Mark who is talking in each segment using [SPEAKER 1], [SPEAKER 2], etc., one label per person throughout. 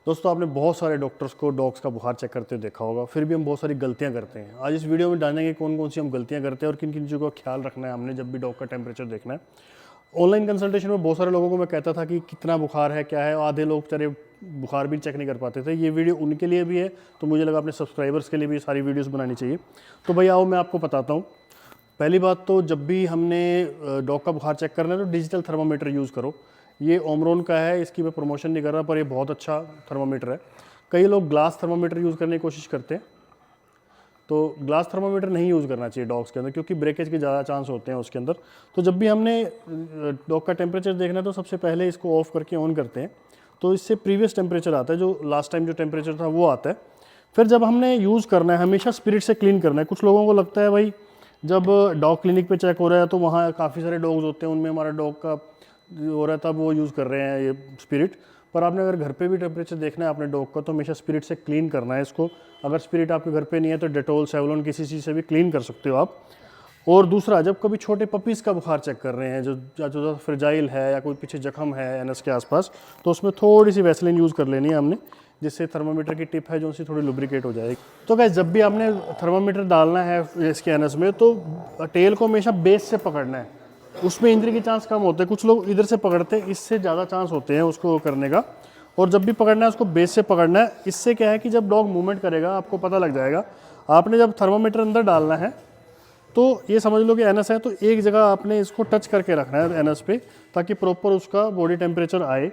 [SPEAKER 1] दोस्तों आपने बहुत सारे डॉक्टर्स को डॉग्स का बुखार चेक करते देखा होगा, फिर भी हम बहुत सारी गलतियां करते हैं। आज इस वीडियो में जानेंगे कौन कौन सी हम गलतियां करते हैं और किन किन चीज़ों का ख्याल रखना है हमने जब भी डॉग का टेम्परेचर देखना है। ऑनलाइन कंसल्टेशन में बहुत सारे लोगों को मैं कहता था कि कितना बुखार है क्या है, आधे लोग बेचारे बुखार भी चेक नहीं कर पाते थे। ये वीडियो उनके लिए भी है, तो मुझे लगा अपने सब्सक्राइबर्स के लिए भी सारी वीडियोज़ बनानी चाहिए। तो भाई आओ मैं आपको बताता हूँ। पहली बात तो जब भी हमने डॉग का बुखार चेक करना है तो डिजिटल थर्मामीटर यूज़ करो। ये ओमरोन का है, इसकी मैं प्रमोशन नहीं कर रहा, पर ये बहुत अच्छा थर्मामीटर है। कई लोग ग्लास थर्मामीटर यूज़ करने की कोशिश करते हैं, तो ग्लास थर्मामीटर नहीं यूज़ करना चाहिए डॉग्स के अंदर, क्योंकि ब्रेकेज के ज़्यादा चांस होते हैं उसके अंदर। तो जब भी हमने डॉग का टेम्परेचर देखना है तो सबसे पहले इसको ऑफ करके ऑन करते हैं, तो इससे प्रीवियस टेम्परेचर आता है, जो लास्ट टाइम जो टेम्परेचर था वो आता है। फिर जब हमने यूज़ करना है हमेशा स्पिरिट से क्लीन करना है। कुछ लोगों को लगता है भाई जब डॉग क्लिनिक पे चेक हो रहा है तो वहाँ काफ़ी सारे डॉग्स होते हैं, उनमें हमारा डॉग का हो रहा है तब वो यूज़ कर रहे हैं ये स्पिरिट। पर आपने अगर घर पे भी टेम्परेचर देखना है अपने डॉग का तो हमेशा स्पिरिट से क्लीन करना है इसको। अगर स्पिरिट आपके घर पे नहीं है तो डेटोल, सेवलॉन किसी चीज़ से भी क्लीन कर सकते हो आप। और दूसरा, जब कभी छोटे पपीज़ का बुखार चेक कर रहे हैं जो फ्रेजाइल है या कोई पीछे जख्म है एनस के आसपास, तो उसमें थोड़ी सी वैसलीन यूज़ कर लेनी है हमने, जिससे थर्मामीटर की टिप है जो सी थोड़ी लुब्रिकेट हो जाएगी। तो गाइस जब भी आपने थर्मामीटर डालना है इसके एनस में तो टेल को हमेशा बेस से पकड़ना है, उसमें इंजरी के चांस कम होते हैं। कुछ लोग इधर से पकड़ते हैं, इससे ज़्यादा चांस होते हैं उसको करने का। और जब भी पकड़ना है उसको बेस से पकड़ना है। इससे क्या है कि जब डॉग मूवमेंट करेगा आपको पता लग जाएगा। आपने जब थर्मामीटर अंदर डालना है तो ये समझ लो कि एनएस है, तो एक जगह आपने इसको टच करके रखना है एनएस पे, ताकि प्रॉपर उसका बॉडी टेम्परेचर आए।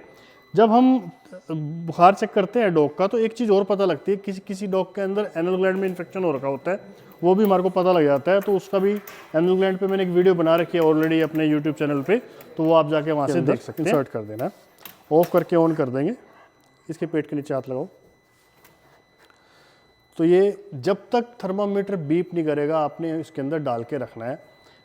[SPEAKER 1] जब हम बुखार चेक करते हैं डॉग का तो एक चीज़ और पता लगती है, किसी किसी डॉग के अंदर एनल ग्लैंड में इन्फेक्शन हो रखा होता है, वो भी हमारे को पता लग जाता है। तो उसका भी एनल ग्लैंड पे मैंने एक वीडियो बना रखी है ऑलरेडी अपने यूट्यूब चैनल पे, तो वो आप जाके वहाँ से देख सकते हैं। इंसर्ट कर देना, ऑफ करके ऑन कर देंगे, इसके पेट के नीचे हाथ लगाओ। तो ये जब तक थर्मामीटर बीप नहीं करेगा आपने इसके अंदर डाल के रखना है।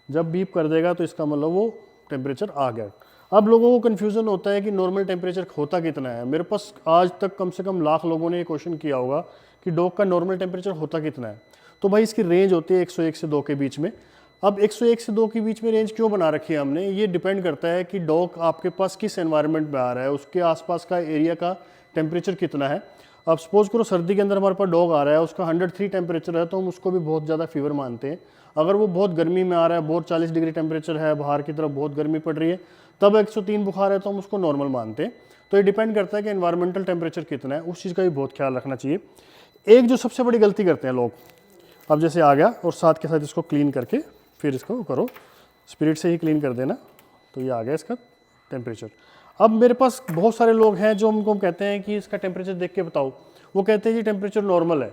[SPEAKER 1] जब बीप कर देगा तो इसका मतलब वो टेम्परेचर आ गया। अब लोगों को कन्फ्यूज़न होता है कि नॉर्मल टेम्परेचर होता कितना है। मेरे पास आज तक कम से कम लाख लोगों ने ये क्वेश्चन किया होगा कि डॉग का नॉर्मल टेम्परेचर होता कितना है। तो भाई इसकी रेंज होती है 101 से 2 के बीच में। अब 101 से 2 के बीच में रेंज क्यों बना रखी है हमने, ये डिपेंड करता है कि डॉग आपके पास किस एनवायरनमेंट में आ रहा है, उसके आसपास का एरिया का टेम्परेचर कितना है। अब सपोज करो सर्दी के अंदर हमारे पास डॉग आ रहा है, उसका 103 टेम्परेचर है, तो हम उसको भी बहुत ज़्यादा फीवर मानते हैं। अगर वो बहुत गर्मी में आ रहा है, बहुत 40 डिग्री टेम्परेचर है, बाहर की तरफ बहुत गर्मी पड़ रही है, तब 103 बुखार है तो हम उसको नॉर्मल मानते हैं। तो ये डिपेंड करता है कि एनवायरमेंटल टेम्परेचर कितना है, उस चीज़ का भी बहुत ख्याल रखना चाहिए। एक जो सबसे बड़ी गलती करते हैं लोग, अब जैसे आ गया और साथ के साथ इसको क्लीन करके फिर इसको करो, स्पिरिट से ही क्लीन कर देना, तो ये आ गया इसका टेम्परेचर। अब मेरे पास बहुत सारे लोग हैं जो हमको कहते हैं कि इसका टेम्परेचर देख के बताओ। वो कहते हैं जी टेम्परेचर नॉर्मल है।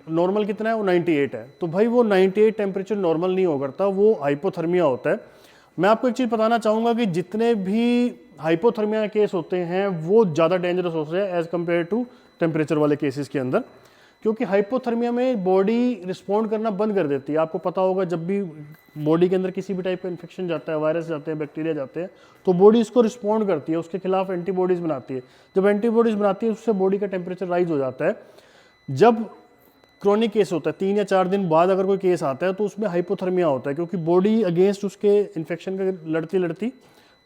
[SPEAKER 1] नॉर्मल कितना है? वो 98 है। तो भाई वो 98 टेम्परेचर नॉर्मल नहीं हो करता, वो हाइपोथर्मिया होता है। मैं आपको एक चीज़ बताना चाहूँगा कि जितने भी हाइपोथर्मिया केस होते हैं वो ज़्यादा डेंजरस होते हैं एज़ कम्पेयर टू टेम्परेचर वाले केसेस के अंदर, क्योंकि हाइपोथर्मिया में बॉडी रिस्पॉन्ड करना बंद कर देती है। आपको पता होगा जब भी बॉडी के अंदर किसी भी टाइप का इन्फेक्शन जाता है, वायरस जाते हैं, बैक्टीरिया जाते हैं, तो बॉडी इसको रिस्पॉन्ड करती है, उसके खिलाफ एंटीबॉडीज़ बनाती है। जब एंटीबॉडीज़ बनाती है उससे बॉडी का टेम्परेचर राइज हो जाता है। जब क्रॉनिक केस होता है 3 या 4 दिन बाद अगर कोई केस आता है तो उसमें हाइपोथर्मिया होता है, क्योंकि बॉडी अगेंस्ट उसके इन्फेक्शन का लड़ती लड़ती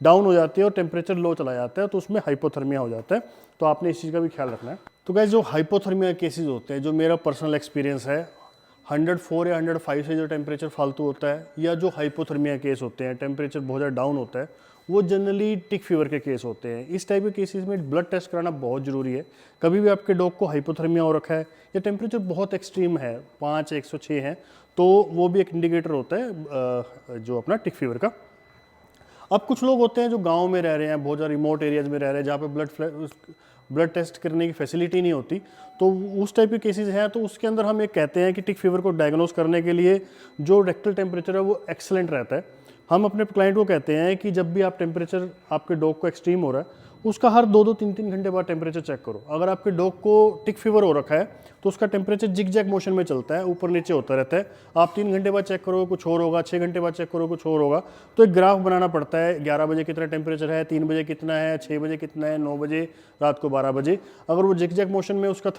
[SPEAKER 1] डाउन हो जाती है और टेम्परेचर लो चला जाता है, तो उसमें हाइपोथर्मिया हो जाता है। तो आपने इस चीज़ का भी ख्याल रखना है। तो गाइस जो हाइपोथर्मिया केसेस होते हैं, जो मेरा पर्सनल एक्सपीरियंस है, 104 या 105 से जो टेम्परेचर फालतू होता है, या जो हाइपोथर्मिया केस होते हैं टेम्परेचर बहुत ज़्यादा डाउन होता है, वो जनरली टिक फीवर के केस होते हैं। इस टाइप के केसेस में ब्लड टेस्ट कराना बहुत ज़रूरी है। कभी भी आपके डॉग को हाइपोथर्मिया हो रखा है या टेम्परेचर बहुत एक्सट्रीम है, 5 106 है, तो वो भी एक इंडिकेटर होता है जो अपना टिक फीवर का। अब कुछ लोग होते हैं जो गांव में रह रहे हैं, बहुत ज़्यादा रिमोट एरियाज में रह रहे हैं, जहाँ पे ब्लड टेस्ट करने की फैसिलिटी नहीं होती, तो उस टाइप के केसेस हैं। तो उसके अंदर हम एक कहते हैं कि टिक फीवर को डायग्नोस करने के लिए जो रेक्टल टेम्परेचर है वो एक्सेलेंट रहता है। हम अपने क्लाइंट को कहते हैं कि जब भी आप टेम्परेचर आपके डॉग को एक्सट्रीम हो रहा है, उसका हर 2-2 3-3 घंटे बाद टेम्परेचर चेक करो। अगर आपके डॉग को टिक फीवर हो रखा है तो उसका टेम्परेचर जिग जैग मोशन में चलता है, ऊपर नीचे होता रहता है। आप 3 घंटे बाद चेक करो कुछ और होगा, 6 घंटे बाद चेक करो कुछ और होगा। तो एक ग्राफ बनाना पड़ता है, 11 बजे कितना टेम्परेचर है, 3 बजे कितना है, 6 बजे कितना है, 9 बजे, रात को 12 बजे। अगर वो जिग जैग मोशन में उसका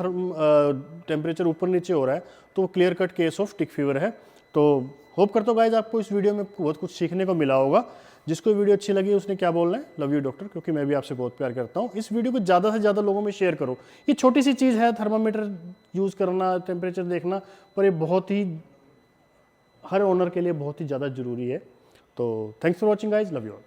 [SPEAKER 1] टेम्परेचर ऊपर नीचे हो रहा है तो clear cut case of tick fever है। तो होप करता हूँ गाइज आपको इस वीडियो में बहुत कुछ सीखने को मिला होगा। जिसको वीडियो अच्छी लगी उसने क्या बोलना है, लव यू डॉक्टर, क्योंकि मैं भी आपसे बहुत प्यार करता हूँ। इस वीडियो को ज़्यादा से ज़्यादा लोगों में शेयर करो। ये छोटी सी चीज़ है, थर्मामीटर यूज़ करना, टेम्परेचर देखना, पर ये बहुत ही हर ओनर के लिए बहुत ही ज़्यादा ज़रूरी है। तो thanks for watching guys, love you all.